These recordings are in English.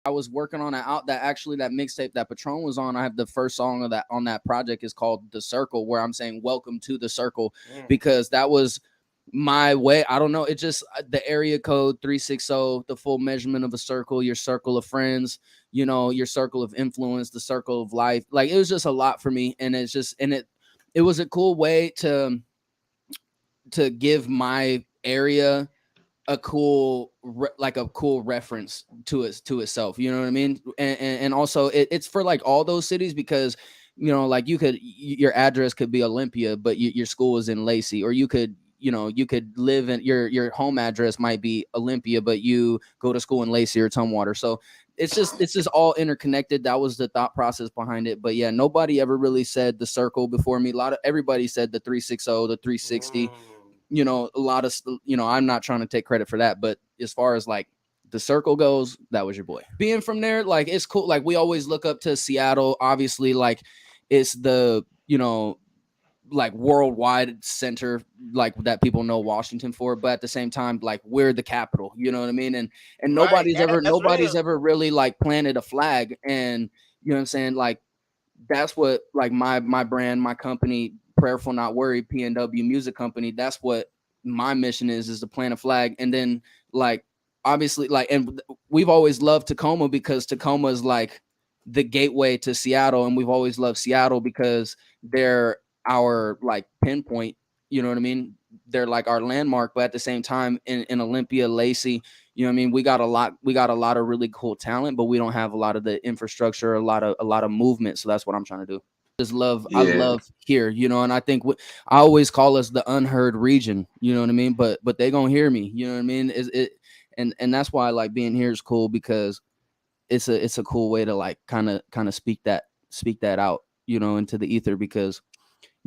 I was working on that mixtape that Patron was on. I have the first song of that on that project is called The Circle, where I'm saying welcome to the circle, because that was my way. I don't know. It just the area code 360, the full measurement of a circle, your circle of friends, you know, your circle of influence, the circle of life. Like it was just a lot for me. And it's just, and it was a cool way to give my area a cool reference to itself, you know what I mean? And also it's for like all those cities, because you know, like your address could be Olympia, but your school is in Lacey, or you could live in your home address might be Olympia, but you go to school in Lacey or Tumwater. So it's just all interconnected. That was the thought process behind it. But yeah, nobody ever really said the circle before me. Everybody said the 360, the 360. You know, a lot of, you know, I'm not trying to take credit for that, but as far as like the circle goes, that was your boy. Being from there, like, it's cool. Like, we always look up to Seattle, obviously, like it's the, you know, like worldwide center, like that people know Washington for, but at the same time, like, we're the capital, you know what I mean? And nobody's ever really like planted a flag. And you know what I'm saying? Like, that's what, like, my brand, my company, Prayerful Not Worried, PNW Music Company, that's what my mission is to plant a flag. And then, like, obviously, like, and we've always loved Tacoma, because Tacoma is like the gateway to Seattle, and we've always loved Seattle because they're our like pinpoint, you know what I mean? They're like our landmark. But at the same time, in Olympia, Lacey, you know what I mean, we got a lot of really cool talent, but we don't have a lot of the infrastructure, a lot of movement. So that's what I'm trying to do. I love here, you know. And I think I always call us the unheard region, you know what I mean? But they gonna hear me, you know what I mean? And that's why I like being here is cool, because it's a cool way to like kind of speak that out, you know, into the ether. Because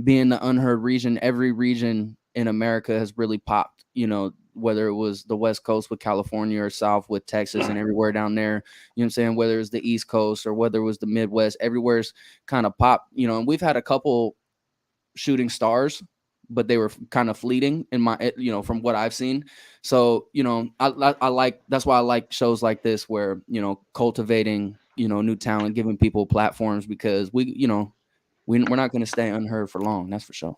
being the unheard region, every region in America has really popped, you know, whether it was the West Coast with California, or South with Texas and everywhere down there, you know what I'm saying? Whether it's the East Coast or whether it was the Midwest, everywhere's kind of popped, you know. And we've had a couple shooting stars, but they were kind of fleeting in my, you know, from what I've seen. So, you know, I like, that's why I like shows like this, where, you know, cultivating, you know, new talent, giving people platforms, because we, you know, we're not going to stay unheard for long. That's for sure.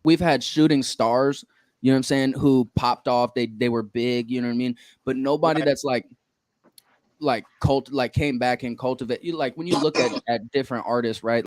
We've had shooting stars, you know what I'm saying, who popped off. They were big, you know what I mean? But nobody that's like came back and cultivate. You, like, when you look at different artists, right?